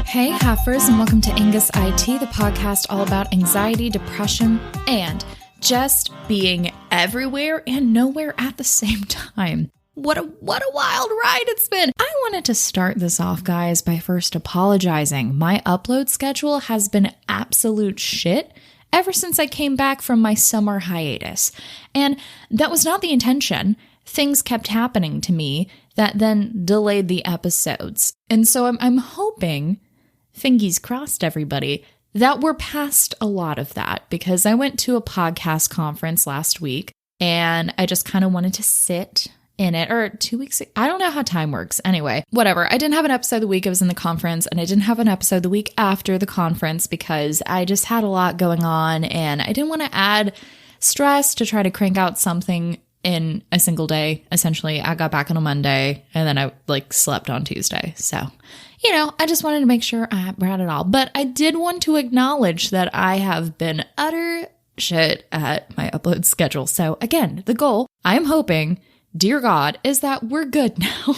Hey Heifers, and welcome to Angus IT, the podcast all about anxiety, depression, and just being everywhere and nowhere at the same time. What a wild ride it's been. I wanted to start this off, guys, by first apologizing. My upload schedule has been absolute shit ever since I came back from my summer hiatus. And that was not the intention. Things kept happening to me that then delayed the episodes. And so I'm hoping, fingies crossed everybody, that we're past a lot of that, because I went to a podcast conference last week and I just kind of wanted to sit in it, or 2 weeks. I don't know how time works. Anyway, whatever. I didn't have an episode the week I was in the conference, and I didn't have an episode the week after the conference because I just had a lot going on and I didn't want to add stress to try to crank out something in a single day. Essentially, I got back on a Monday and then I slept on Tuesday. So, I just wanted to make sure I brought it all. But I did want to acknowledge that I have been utter shit at my upload schedule. So again, the goal, I'm hoping, dear God, is that we're good now.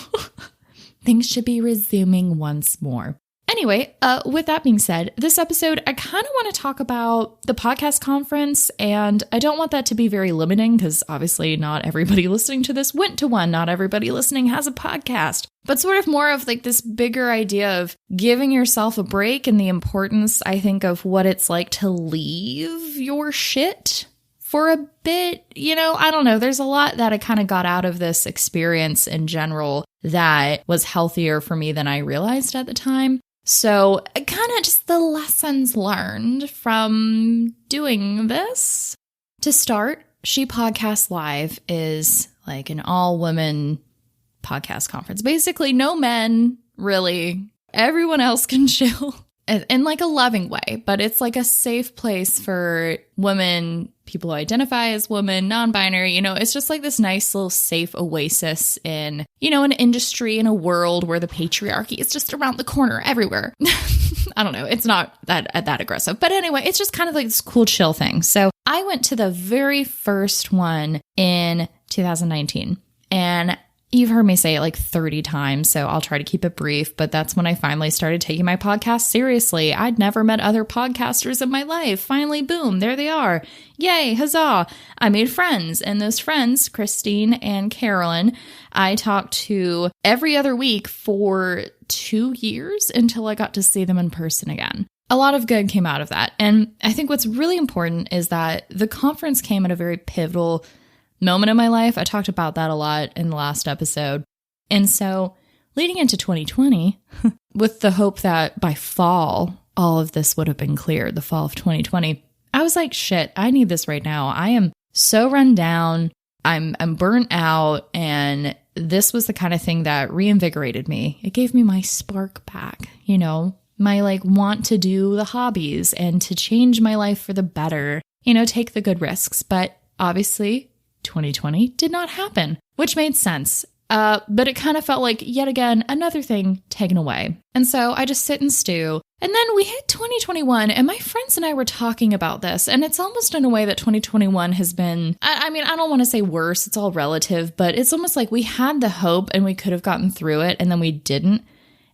Things should be resuming once more. Anyway, with that being said, this episode, I kind of want to talk about the podcast conference, and I don't want that to be very limiting because obviously not everybody listening to this went to one. Not everybody listening has a podcast, but sort of more of this bigger idea of giving yourself a break and the importance, I think, of what it's like to leave your shit for a bit. I don't know. There's a lot that I kind of got out of this experience in general that was healthier for me than I realized at the time. So kind of just the lessons learned from doing this. To start, She Podcasts Live is an all-women podcast conference. Basically, no men, really. Everyone else can chill in a loving way, but it's a safe place for women, people who identify as women, non-binary. It's just this nice little safe oasis in, an industry, in a world where the patriarchy is just around the corner everywhere. I don't know. It's not that aggressive. But anyway, it's just kind of this cool chill thing. So I went to the very first one in 2019, and you've heard me say it 30 times, so I'll try to keep it brief, but that's when I finally started taking my podcast seriously. I'd never met other podcasters in my life. Finally, boom, there they are. Yay, huzzah. I made friends, and those friends, Christine and Carolyn, I talked to every other week for 2 years until I got to see them in person again. A lot of good came out of that, and I think what's really important is that the conference came at a very pivotal moment in my life. I talked about that a lot in the last episode. And so leading into 2020, with the hope that by fall, all of this would have been cleared, the fall of 2020, I was like, shit, I need this right now. I am so run down. I'm burnt out. And this was the kind of thing that reinvigorated me. It gave me my spark back, my want to do the hobbies and to change my life for the better, take the good risks. But obviously, 2020 did not happen, which made sense. But it kind of felt like, yet again, another thing taken away. And so I just sit and stew. And then we hit 2021, and my friends and I were talking about this, and it's almost in a way that 2021 has been, I don't want to say worse, it's all relative, but it's almost like we had the hope and we could have gotten through it, and then we didn't.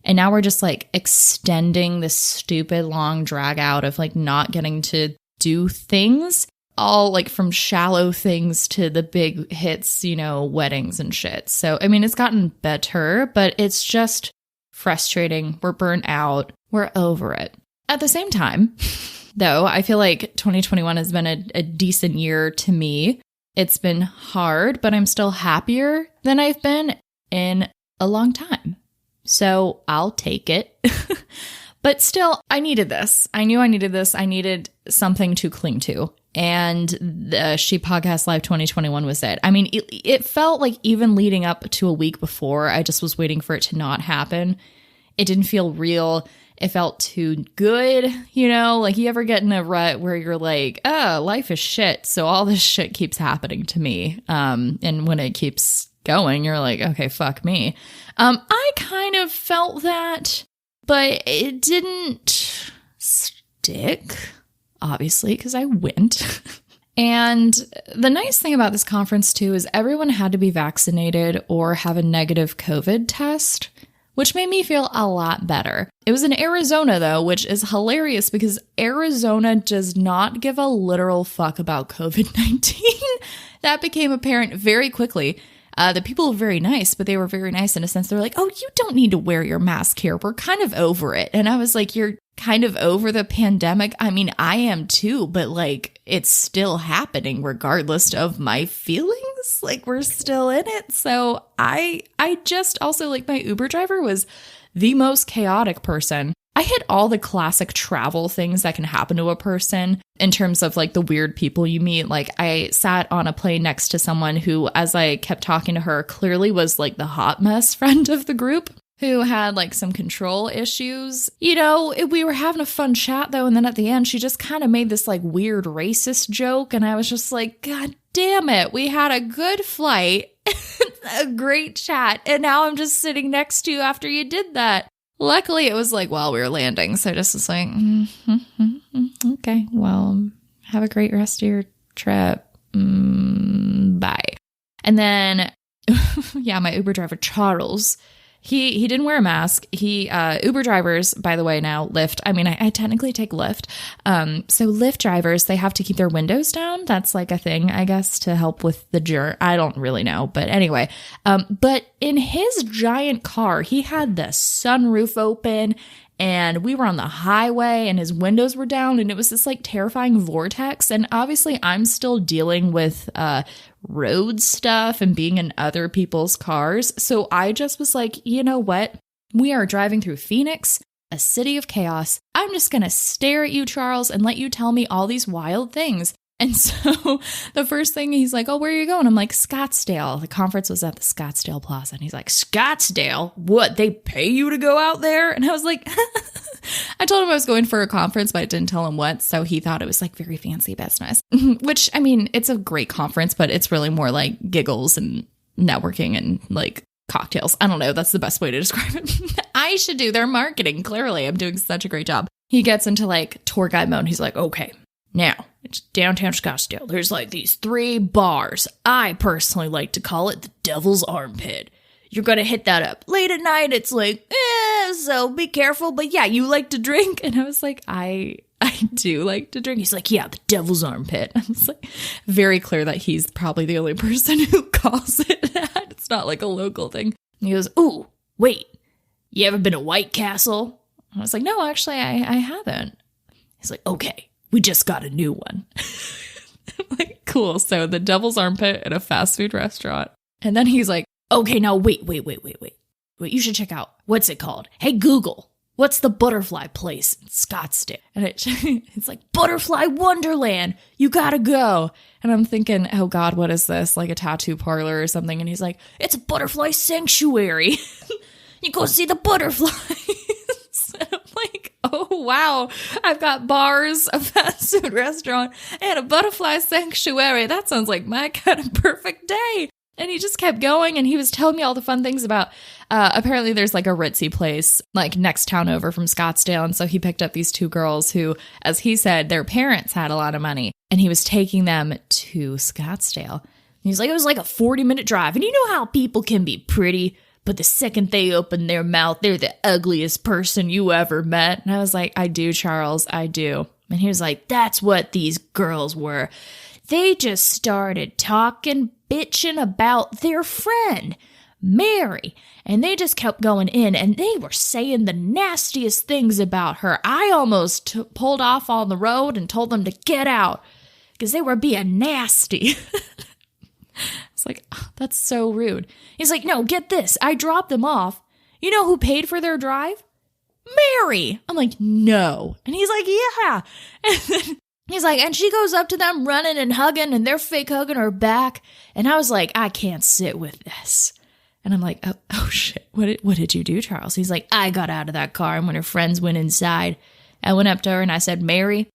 And now we're just extending this stupid long drag out of not getting to do things. All from shallow things to the big hits, weddings and shit. So, it's gotten better, but it's just frustrating. We're burnt out. We're over it. At the same time, though, I feel like 2021 has been a decent year to me. It's been hard, but I'm still happier than I've been in a long time. So I'll take it. But still, I needed this. I knew I needed this. I needed something to cling to. And the She Podcast Live 2021 was it. It felt like even leading up to a week before, I just was waiting for it to not happen. It didn't feel real. It felt too good, you ever get in a rut where you're like, oh, life is shit. So all this shit keeps happening to me. And when it keeps going, you're like, okay, fuck me. I kind of felt that, but it didn't stick. obviously, because I went. And the nice thing about this conference, too, is everyone had to be vaccinated or have a negative COVID test, which made me feel a lot better. It was in Arizona, though, which is hilarious because Arizona does not give a literal fuck about COVID-19. That became apparent very quickly. The people were very nice, but they were very nice in a sense. They're like, oh, you don't need to wear your mask here. We're kind of over it. And I was like, you're kind of over the pandemic? I mean, I am too, but like, it's still happening regardless of my feelings. Like, we're still in it. So I just also, like, my Uber driver was the most chaotic person. I hit all the classic travel things that can happen to a person in terms of like the weird people you meet. Like, I sat on a plane next to someone who, as I kept talking to her, clearly was like the hot mess friend of the group who had like some control issues. You know, we were having a fun chat though. And then at the end, she just kind of made this like weird racist joke. And I was just like, God damn it. We had a good flight, a great chat. And now I'm just sitting next to you after you did that. Luckily, it was like while we were landing. So I just was like, okay, well, have a great rest of your trip. Bye. And then, yeah, my Uber driver, Charles, he didn't wear a mask. Uber drivers, by the way, now Lyft. I mean, I technically take Lyft. So Lyft drivers, they have to keep their windows down. That's like a thing, I guess, to help with the journey. I don't really know. But anyway, but in his giant car, he had the sunroof open and we were on the highway and his windows were down and it was this like terrifying vortex. And obviously I'm still dealing with road stuff and being in other people's cars. So I just was like, you know what? We are driving through Phoenix, a city of chaos. I'm just going to stare at you, Charles, and let you tell me all these wild things. And so the first thing he's like, oh, where are you going? I'm like, Scottsdale. The conference was at the Scottsdale Plaza. And he's like, Scottsdale? What? They pay you to go out there? And I was like, I told him I was going for a conference, but I didn't tell him what. So he thought it was like very fancy business, which, I mean, it's a great conference, but it's really more like giggles and networking and like cocktails. I don't know. That's the best way to describe it. I should do their marketing. Clearly, I'm doing such a great job. He gets into like tour guide mode. He's like, okay, now it's downtown Scottsdale. There's like these 3 bars. I personally like to call it the Devil's Armpit. You're going to hit that up late at night. It's like, so be careful. But yeah, you like to drink. And I was like, I do like to drink. He's like, yeah, the Devil's Armpit. I was like, very clear that he's probably the only person who calls it that. It's not like a local thing. And he goes, ooh, wait, you ever been to White Castle? I was like, no, actually, I haven't. He's like, okay, we just got a new one. I'm like, cool. So the Devil's Armpit at a fast food restaurant. And then he's like, okay, now wait, you should check out, what's it called? Hey, Google, what's the butterfly place in Scottsdale? And it's like, Butterfly Wonderland, you gotta go. And I'm thinking, oh God, what is this? Like a tattoo parlor or something? And he's like, it's a butterfly sanctuary. You go see the butterflies. And I'm like, oh wow, I've got bars, a fast food restaurant, and a butterfly sanctuary. That sounds like my kind of perfect day. And he just kept going, and he was telling me all the fun things about, apparently there's like a ritzy place, like next town over from Scottsdale. And so he picked up these 2 girls who, as he said, their parents had a lot of money. And he was taking them to Scottsdale. And he's like, it was like a 40-minute drive. And you know how people can be pretty, but the second they open their mouth, they're the ugliest person you ever met. And I was like, I do, Charles, I do. And he was like, that's what these girls were. They just started talking, bitching about their friend, Mary. And they just kept going in and they were saying the nastiest things about her. I almost pulled off on the road and told them to get out because they were being nasty. It's like, oh, that's so rude. He's like, no, get this. I dropped them off. You know who paid for their drive? Mary. I'm like, no. And he's like, yeah. And then he's like, and she goes up to them running and hugging and they're fake hugging her back. And I was like, I can't sit with this. And I'm like, oh shit. What did you do, Charles? He's like, I got out of that car and when her friends went inside, I went up to her and I said, Mary,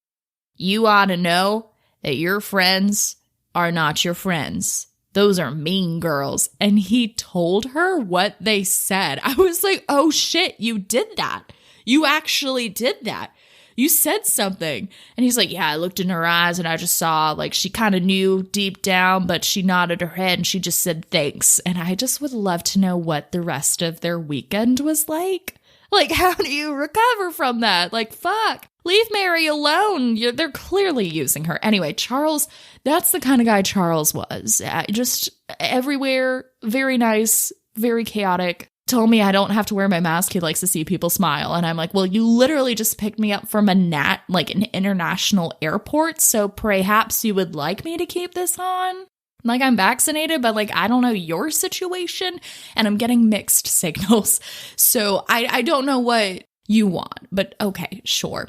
you ought to know that your friends are not your friends. Those are mean girls. And he told her what they said. I was like, oh shit, you did that. You actually did that. you said something. And he's like, yeah, I looked in her eyes and I just saw like she kind of knew deep down, but she nodded her head and she just said thanks. And I just would love to know what the rest of their weekend was like. Like, how do you recover from that? Like, fuck. Leave Mary alone. They're clearly using her. Anyway, Charles, that's the kind of guy Charles was. Just everywhere, very nice, very chaotic. Told me I don't have to wear my mask. He likes to see people smile. And I'm like, well, you literally just picked me up from an international airport. So perhaps you would like me to keep this on? Like, I'm vaccinated, but like, I don't know your situation and I'm getting mixed signals. So I don't know what you want, but okay, sure.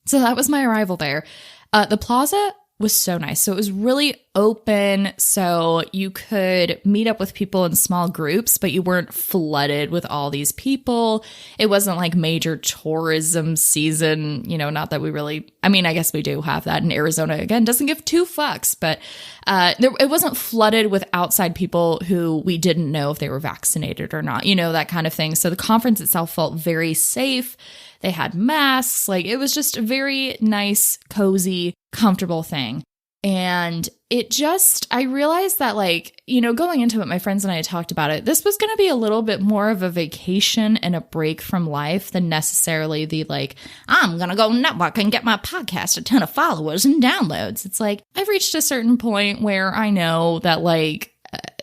So that was my arrival there. The plaza was so nice. So it was really open. So you could meet up with people in small groups, but you weren't flooded with all these people. It wasn't like major tourism season, not that we really, I guess we do have that in Arizona. Again, doesn't give two fucks, but it wasn't flooded with outside people who we didn't know if they were vaccinated or not, that kind of thing. So the conference itself felt very safe. They had masks. Like, it was just a very nice, cozy, comfortable thing. And I realized that, like, going into it, my friends and I had talked about it. This was going to be a little bit more of a vacation and a break from life than necessarily the, like, I'm going to go network and get my podcast a ton of followers and downloads. It's like, I've reached a certain point where I know that, like,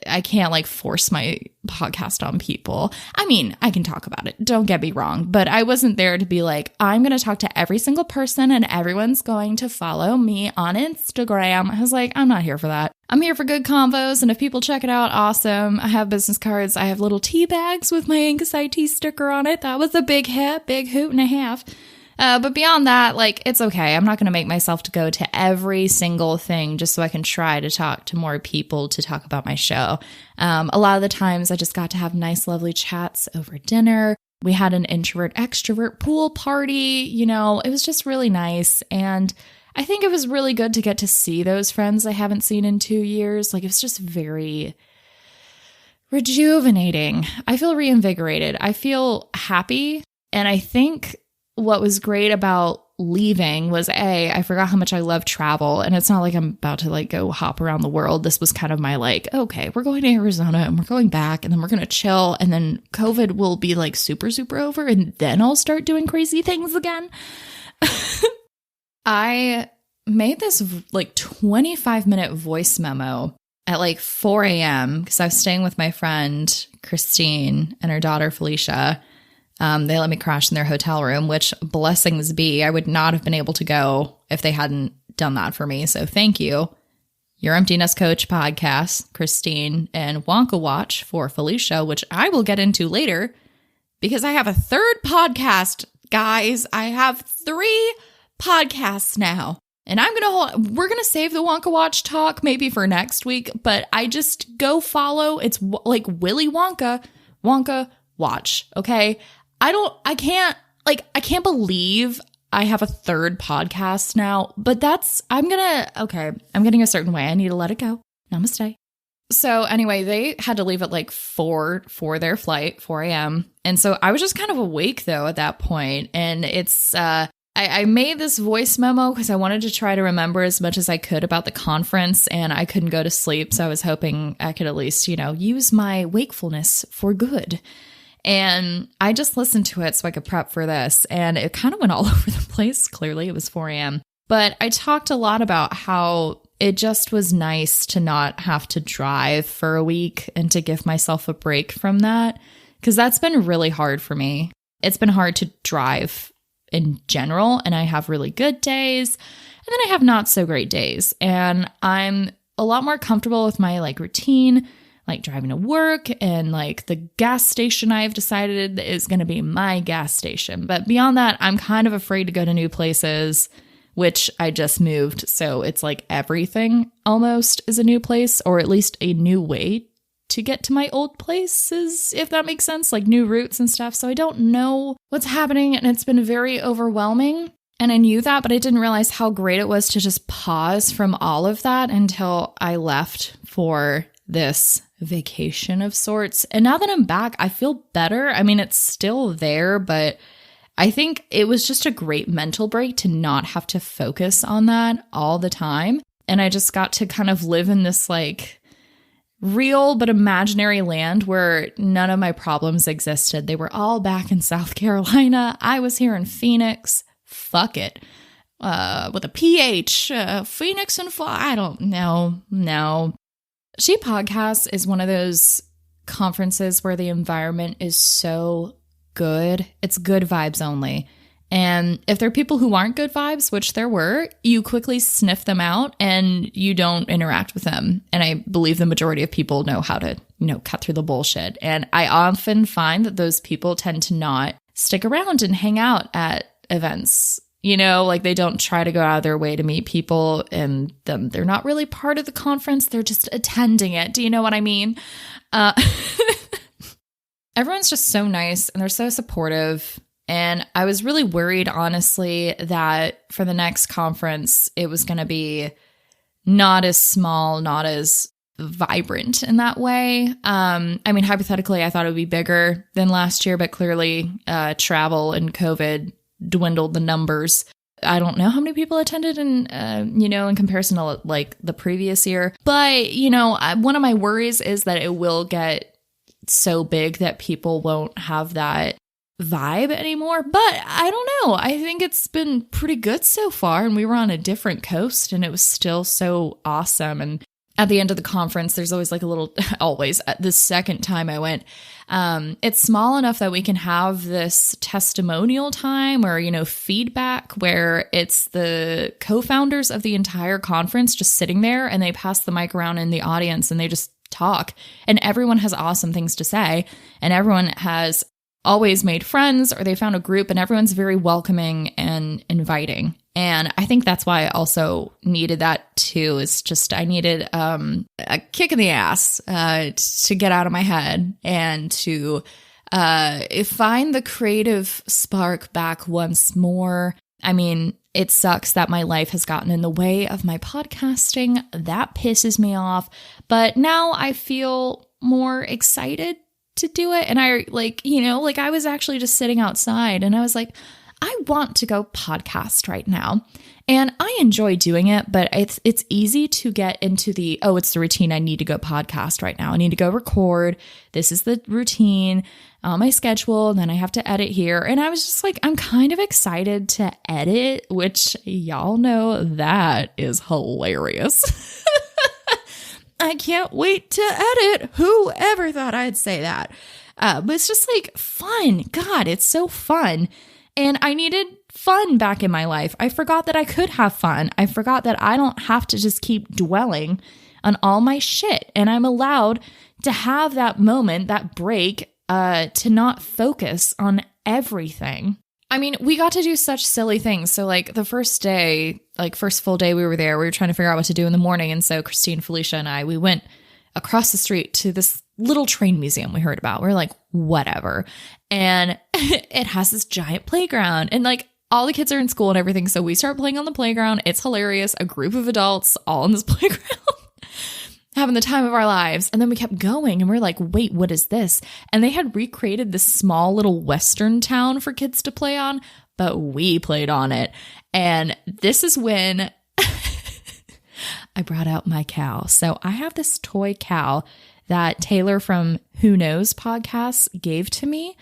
I can't like force my podcast on people. I can talk about it. Don't get me wrong. But I wasn't there to be like, I'm going to talk to every single person and everyone's going to follow me on Instagram. I was like, I'm not here for that. I'm here for good convos. And if people check it out, awesome. I have business cards. I have little tea bags with my Angus IT sticker on it. That was a big hit, big hoot and a half. But beyond that, like, it's okay. I'm not going to make myself to go to every single thing just so I can try to talk to more people to talk about my show. A lot of the times I just got to have nice, lovely chats over dinner. We had an introvert-extrovert pool party. It was just really nice. And I think it was really good to get to see those friends I haven't seen in 2 years. Like, it was just very rejuvenating. I feel reinvigorated. I feel happy. And I think what was great about leaving was I forgot how much I love travel. And it's not like I'm about to like go hop around the world. This was kind of my like, okay, we're going to Arizona and we're going back and then we're going to chill. And then COVID will be like super, super over. And then I'll start doing crazy things again. I made this like 25-minute voice memo at like 4 a.m. because I was staying with my friend Christine and her daughter Felicia. They let me crash in their hotel room, which blessings be. I would not have been able to go if they hadn't done that for me. So thank you. Your Emptiness Coach podcast, Christine, and Wonka Watch for Felicia, which I will get into later because I have a third podcast, guys. I have 3 podcasts now. And we're going to save the Wonka Watch talk maybe for next week, but I just go follow. It's like Willy Wonka Watch. Okay. I can't believe I have a third podcast now, but I'm getting a certain way. I need to let it go. Namaste. So anyway, they had to leave at like 4 for their flight, 4 a.m. And so I was just kind of awake though at that point. And I made this voice memo because I wanted to try to remember as much as I could about the conference and I couldn't go to sleep. So I was hoping I could at least, use my wakefulness for good. And I just listened to it so I could prep for this. And it kind of went all over the place. Clearly, it was 4 a.m. But I talked a lot about how it just was nice to not have to drive for a week and to give myself a break from that. Because that's been really hard for me. It's been hard to drive in general. And I have really good days. And then I have not so great days. And I'm a lot more comfortable with my like routine, like driving to work, and like the gas station I've decided is going to be my gas station. But beyond that, I'm kind of afraid to go to new places, which I just moved. So it's like everything almost is a new place, or at least a new way to get to my old places, if that makes sense, like new routes and stuff. So I don't know what's happening, and it's been very overwhelming. And I knew that, but I didn't realize how great it was to just pause from all of that until I left for this vacation of sorts. And now that I'm back, I feel better. It's still there, but I think it was just a great mental break to not have to focus on that all the time. And I just got to kind of live in this like real but imaginary land where none of my problems existed. They were all back in South Carolina. I was here in Phoenix. Fuck it. With a PH, Phoenix and I don't know. No. She Podcasts is one of those conferences where the environment is so good. It's good vibes only. And if there are people who aren't good vibes, which there were, you quickly sniff them out and you don't interact with them. And I believe the majority of people know how to, cut through the bullshit. And I often find that those people tend to not stick around and hang out at events. Like they don't try to go out of their way to meet people, and they're not really part of the conference. They're just attending it. Do you know what I mean? Everyone's just so nice and they're so supportive. And I was really worried, honestly, that for the next conference, it was going to be not as small, not as vibrant in that way. Hypothetically, I thought it would be bigger than last year, but clearly travel and COVID dwindled the numbers. I don't know how many people attended in comparison to like the previous year. But, one of my worries is that it will get so big that people won't have that vibe anymore. But I don't know. I think it's been pretty good so far. And we were on a different coast and it was still so awesome. And at the end of the conference, there's always like a little, always, the second time I went, it's small enough that we can have this testimonial time or, feedback where it's the co-founders of the entire conference just sitting there and they pass the mic around in the audience and they just talk. And everyone has awesome things to say. And everyone has always made friends or they found a group and everyone's very welcoming and inviting. And I think that's why I also needed that too, is just I needed a kick in the ass to get out of my head and to find the creative spark back once more. I mean, it sucks that my life has gotten in the way of my podcasting. That pisses me off. But now I feel more excited to do it. And I I was actually just sitting outside and I was like, I want to go podcast right now. And I enjoy doing it, but it's easy to get into it's the routine. I need to go podcast right now. I need to go record. This is the routine on my schedule. And then I have to edit here. And I was just like, I'm kind of excited to edit, which y'all know that is hilarious. I can't wait to edit. Whoever thought I'd say that? But it's just like fun. God, it's so fun. And I needed fun back in my life. I forgot that I could have fun. I forgot that I don't have to just keep dwelling on all my shit. And I'm allowed to have that moment, that break, to not focus on everything. I mean, we got to do such silly things. So like the first full day we were there, we were trying to figure out what to do in the morning. And so Christine, Felicia, and I, we went across the street to this little train museum we heard about. We're like, whatever. And it has this giant playground and like all the kids are in school and everything. So we start playing on the playground. It's hilarious. A group of adults all in this playground having the time of our lives. And then we kept going and we're like, wait, what is this? And they had recreated this small little Western town for kids to play on, but we played on it. And this is when I brought out my cow. So I have this toy cow that Taylor from Who Knows podcast gave to me.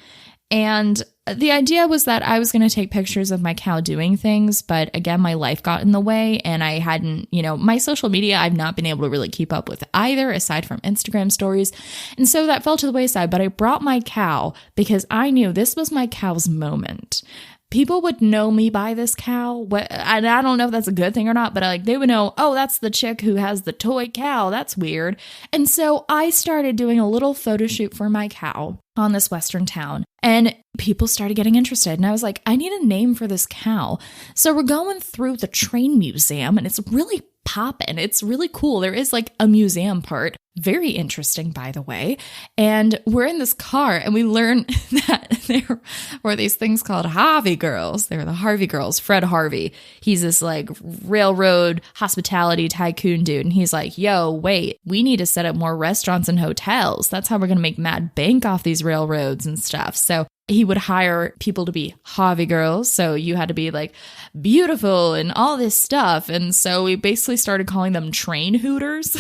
And the idea was that I was going to take pictures of my cow doing things. But again, my life got in the way and I hadn't, my social media, I've not been able to really keep up with either aside from Instagram stories. And so that fell to the wayside. But I brought my cow because I knew this was my cow's moment. People would know me by this cow. And I don't know if that's a good thing or not, but they would know, oh, that's the chick who has the toy cow. That's weird. And so I started doing a little photo shoot for my cow on this Western town. And people started getting interested. And I was like, I need a name for this cow. So we're going through the train museum and it's really poppin'. It's really cool. There is like a museum part. Very interesting, by the way. And we're in this car and we learn that there were these things called Harvey girls. They were the Harvey girls. Fred Harvey. He's this like railroad hospitality tycoon dude. And he's like, yo, wait, we need to set up more restaurants and hotels. That's how we're going to make mad bank off these railroads and stuff. So he would hire people to be Harvey girls. So you had to be like beautiful and all this stuff. And so we basically started calling them train hooters.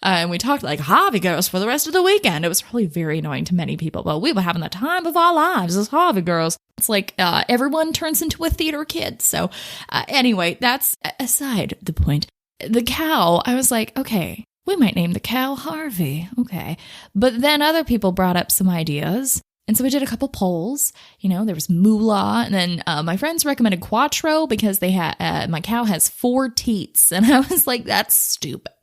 And we talked like Harvey girls for the rest of the weekend. It was probably very annoying to many people, but we were having the time of our lives as Harvey girls. It's like everyone turns into a theater kid. So anyway, that's aside the point. The cow, I was like, okay, we might name the cow Harvey. Okay. But then other people brought up some ideas. And so we did a couple polls. There was moolah. And then my friends recommended Quattro because they had my cow has 4 teats. And I was like, that's stupid.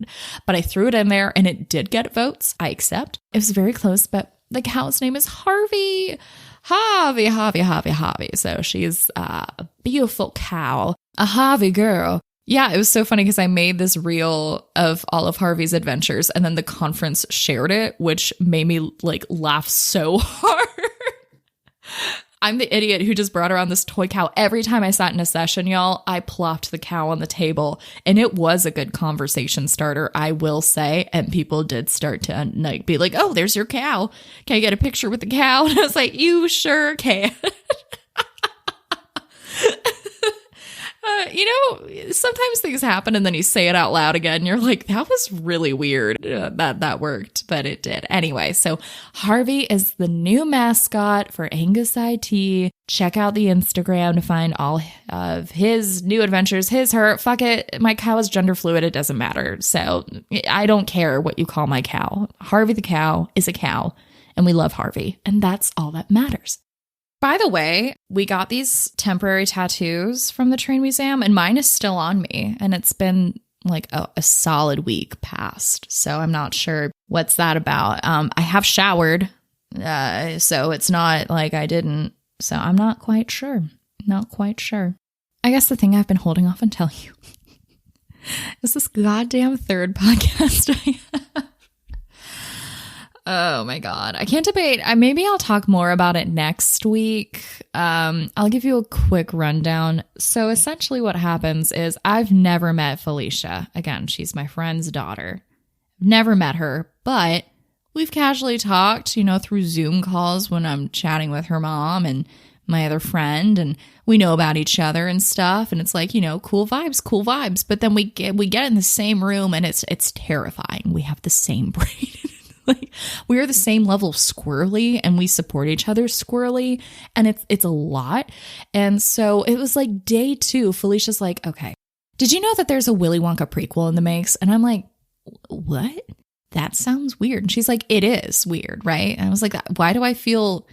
But I threw it in there and it did get votes. I accept. It was very close, but the cow's name is Harvey. Harvey. So she's a beautiful cow, a Harvey girl. Yeah, it was so funny because I made this reel of all of Harvey's adventures and then the conference shared it, which made me like laugh so hard. I'm the idiot who just brought around this toy cow. Every time I sat in a session, y'all, I plopped the cow on the table and it was a good conversation starter, I will say. And people did start to be like, oh, there's your cow. Can I get a picture with the cow? And I was like, you sure can. Sometimes things happen and then you say it out loud again. And you're like, that was really weird. That worked, but it did. Anyway, so Harvey is the new mascot for Angus IT. Check out the Instagram to find all of his new adventures. His, her, fuck it. My cow is gender fluid. It doesn't matter. So I don't care what you call my cow. Harvey the cow is a cow and we love Harvey. And that's all that matters. By the way, we got these temporary tattoos from the train museum and mine is still on me and it's been like a solid week past. So I'm not sure what's that about. I have showered, so it's not like I didn't. So I'm not quite sure. I guess the thing I've been holding off on telling you is this goddamn third podcast I have. Oh my God. I can't debate. Maybe I'll talk more about it next week. I'll give you a quick rundown. So essentially what happens is I've never met Felicia. Again, she's my friend's daughter. Never met her, but we've casually talked, through Zoom calls when I'm chatting with her mom and my other friend, and we know about each other and stuff. And it's like, cool vibes. But then we get in the same room and it's terrifying. We have the same brain. Like we are the same level of squirrely and we support each other squirrely and it's a lot. And so it was like day 2, Felicia's like, okay, did you know that there's a Willy Wonka prequel in the makes? And I'm like, what? That sounds weird. And she's like, it is weird, right? And I was like, why do I feel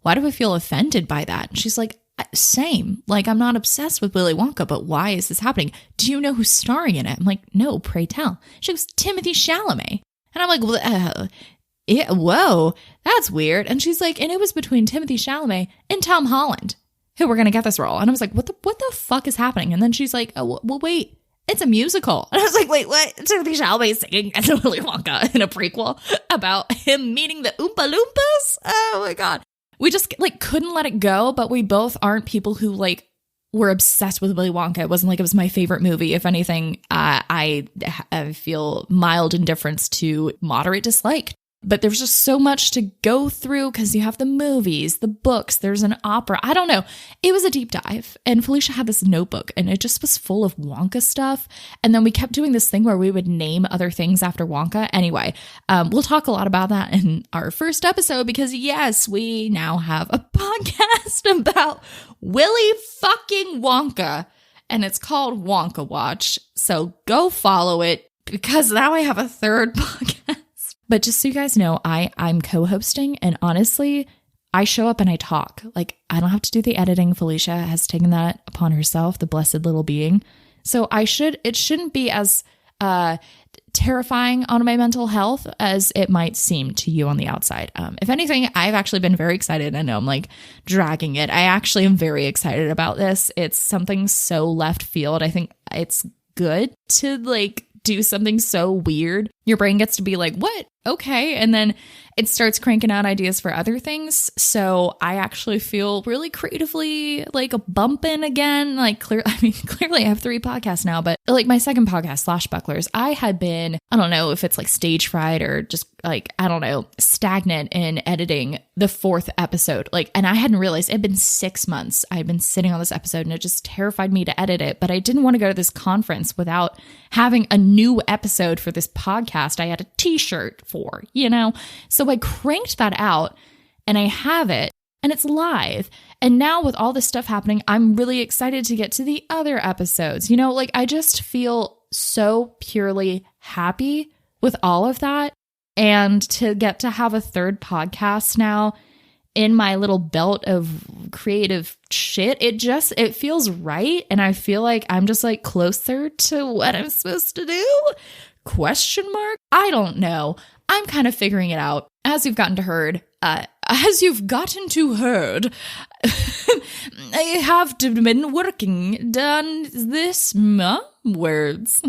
offended by that? And she's like, same. Like I'm not obsessed with Willy Wonka, but why is this happening? Do you know who's starring in it? I'm like, no, pray tell. She goes, Timothy Chalamet. And I'm like, yeah, whoa, that's weird. And she's like, and it was between Timothy Chalamet and Tom Holland who were going to get this role. And I was like, what the fuck is happening? And then she's like, oh, well, wait, it's a musical. And I was like, wait, what? Timothy Chalamet is singing as Willy Wonka in a prequel about him meeting the Oompa Loompas? Oh my God. We just like couldn't let it go, but we both aren't people who like were obsessed with Willy Wonka. It wasn't like it was my favorite movie. If anything, I feel mild indifference to moderate dislike. But there's just so much to go through because you have the movies, the books, there's an opera. I don't know. It was a deep dive. And Felicia had this notebook and it just was full of Wonka stuff. And then we kept doing this thing where we would name other things after Wonka. Anyway, we'll talk a lot about that in our first episode because yes, we now have a podcast about Willy fucking Wonka. And it's called Wonka Watch. So go follow it because now I have a third podcast. But just so you guys know, I'm co-hosting and honestly, I show up and I talk. Like I don't have to do the editing. Felicia has taken that upon herself, the blessed little being. So it shouldn't be as terrifying on my mental health as it might seem to you on the outside. If anything, I've actually been very excited. I know I'm like dragging it. I actually am very excited about this. It's something so left field. I think it's good to like do something so weird. Your brain gets to be like, what? Okay. And then it starts cranking out ideas for other things. So I actually feel really creatively like bumping again. Like clearly I have 3 podcasts now, but like my second podcast, Slashbucklers, I had been, I don't know if it's like stage fright or just like, I don't know, stagnant in editing the 4th episode. Like, and I hadn't realized it had been 6 months. I had been sitting on this episode and it just terrified me to edit it, but I didn't want to go to this conference without having a new episode for this podcast I had a t-shirt for, So I cranked that out and I have it and it's live. And now with all this stuff happening, I'm really excited to get to the other episodes. Like I just feel so purely happy with all of that. And to get to have a 3rd podcast now in my little belt of creative shit, it feels right. And I feel like I'm just like closer to what I'm supposed to do? ? I don't know. I'm kind of figuring it out. As you've gotten to heard, I have been working on this words.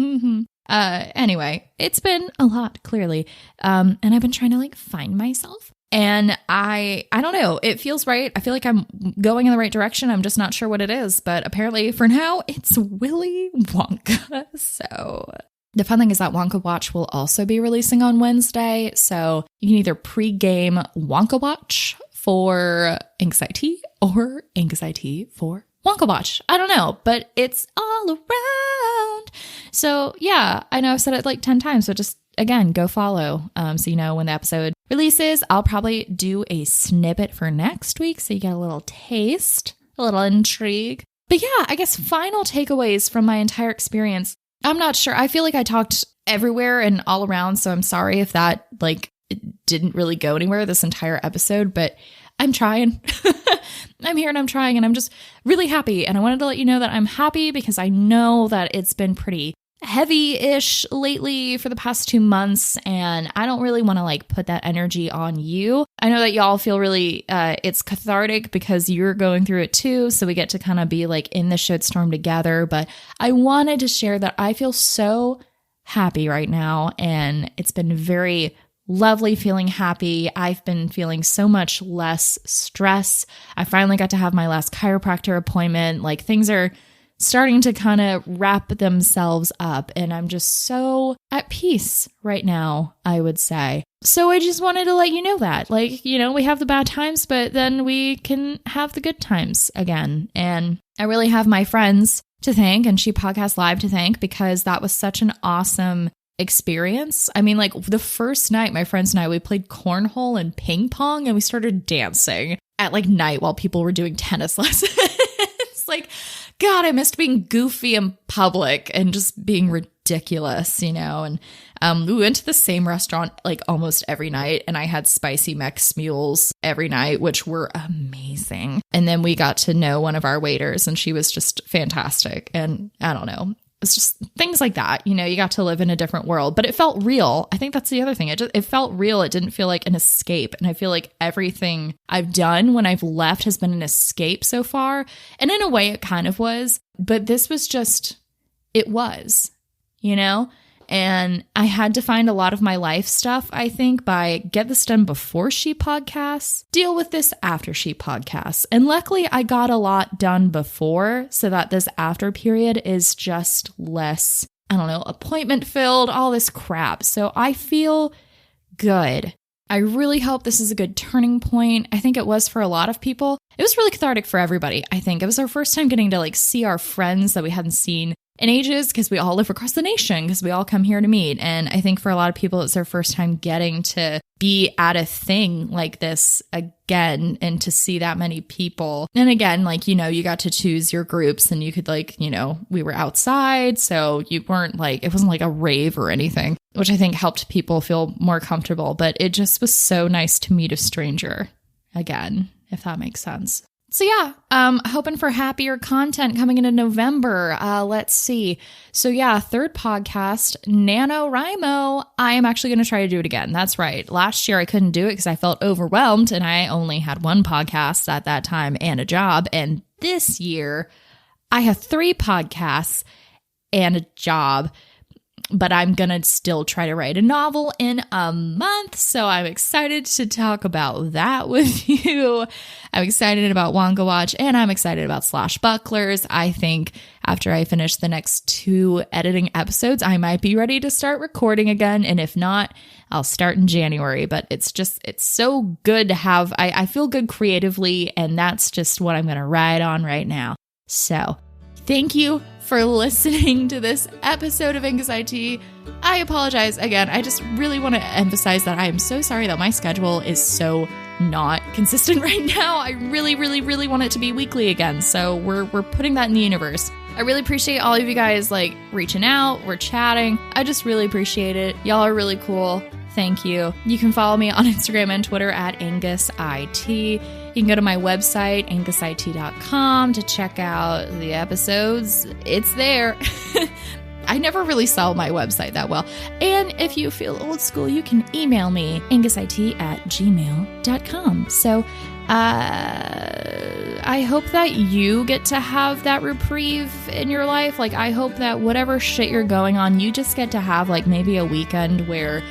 Anyway, it's been a lot, clearly. And I've been trying to like find myself. And I don't know, it feels right. I feel like I'm going in the right direction. I'm just not sure what it is. But apparently for now, it's Willy Wonka. So the fun thing is that Wonka Watch will also be releasing on Wednesday. So you can either pre-game Wonka Watch for anxiety or anxiety for Wonka Watch. I don't know, but it's all around. So yeah, I know I've said it like 10 times, but just again, go follow. So when the episode releases, I'll probably do a snippet for next week. So you get a little taste, a little intrigue. But yeah, I guess final takeaways from my entire experience. I'm not sure. I feel like I talked everywhere and all around. So I'm sorry if that it didn't really go anywhere this entire episode, but I'm trying. I'm here and I'm trying and I'm just really happy. And I wanted to let you know that I'm happy because I know that it's been pretty heavy-ish lately for the past 2 months. And I don't really want to put that energy on you. I know that y'all feel really, it's cathartic because you're going through it too. So we get to kind of be in the shitstorm together. But I wanted to share that I feel so happy right now. And it's been very lovely feeling happy. I've been feeling so much less stress. I finally got to have my last chiropractor appointment. Things are starting to kind of wrap themselves up and I'm just so at peace right now, I would say. So I just wanted to let you know that, we have the bad times, but then we can have the good times again. And I really have my friends to thank and She Podcast Live to thank because that was such an awesome experience. I mean, the first night, my friends and I, we played cornhole and ping pong and we started dancing at night while people were doing tennis lessons. God, I missed being goofy in public and just being ridiculous, and we went to the same restaurant almost every night and I had spicy Mex mules every night, which were amazing. And then we got to know one of our waiters and she was just fantastic. And I don't know. It's just things like that. You got to live in a different world, but it felt real. I think that's the other thing. It felt real. It didn't feel like an escape. And I feel like everything I've done when I've left has been an escape so far. And in a way it kind of was, but this was just, it was, and I had to find a lot of my life stuff, I think, by get this done before She Podcasts, deal with this after She Podcasts. And luckily I got a lot done before so that this after period is just less, appointment filled, all this crap. So I feel good. I really hope this is a good turning point. I think it was for a lot of people. It was really cathartic for everybody. I think it was our first time getting to see our friends that we hadn't seen in ages because we all live across the nation because we all come here to meet. And I think for a lot of people, it's their first time getting to be at a thing like this again and to see that many people. And again, you got to choose your groups and you could we were outside. So you weren't it wasn't a rave or anything, which I think helped people feel more comfortable. But it just was so nice to meet a stranger again, if that makes sense. So yeah, hoping for happier content coming into November. Let's see. So yeah, 3rd podcast, NaNoWriMo. I am actually going to try to do it again. That's right. Last year I couldn't do it because I felt overwhelmed and I only had 1 podcast at that time and a job. And this year I have 3 podcasts and a job. But I'm going to still try to write a novel in a month. So I'm excited to talk about that with you. I'm excited about Wonka Watch, and I'm excited about Slashbucklers. I think after I finish the next 2 editing episodes, I might be ready to start recording again. And if not, I'll start in January. But it's so good to have, I feel good creatively, and that's just what I'm going to ride on right now. So thank you for listening to this episode of Angus IT. I apologize again. I just really want to emphasize that I am so sorry that my schedule is so not consistent right now. I really, really, really want it to be weekly again. So we're putting that in the universe. I really appreciate all of you guys like reaching out. We're chatting. I just really appreciate it. Y'all are really cool. Thank you. You can follow me on Instagram and Twitter at AngusIT. You can go to my website, angusit.com, to check out the episodes. It's there. I never really sell my website that well. And if you feel old school, you can email me, angusit@gmail.com. So I hope that you get to have that reprieve in your life. Like, I hope that whatever shit you're going on, you just get to have like maybe a weekend where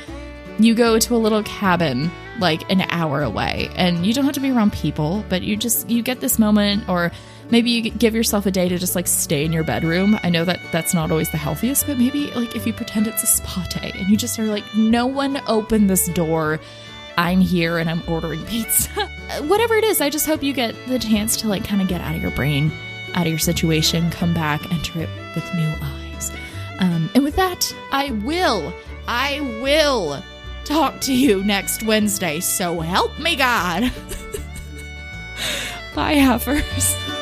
you go to a little cabin like an hour away, and you don't have to be around people, but you get this moment, or maybe you give yourself a day to just like stay in your bedroom. I know that that's not always the healthiest, but maybe like if you pretend it's a spa day and you just are like, no one open this door. I'm here and I'm ordering pizza. Whatever it is, I just hope you get the chance to like kind of get out of your brain, out of your situation, come back, enter it with new eyes. And with that, I will talk to you next Wednesday. So help me God. Bye, Heifers.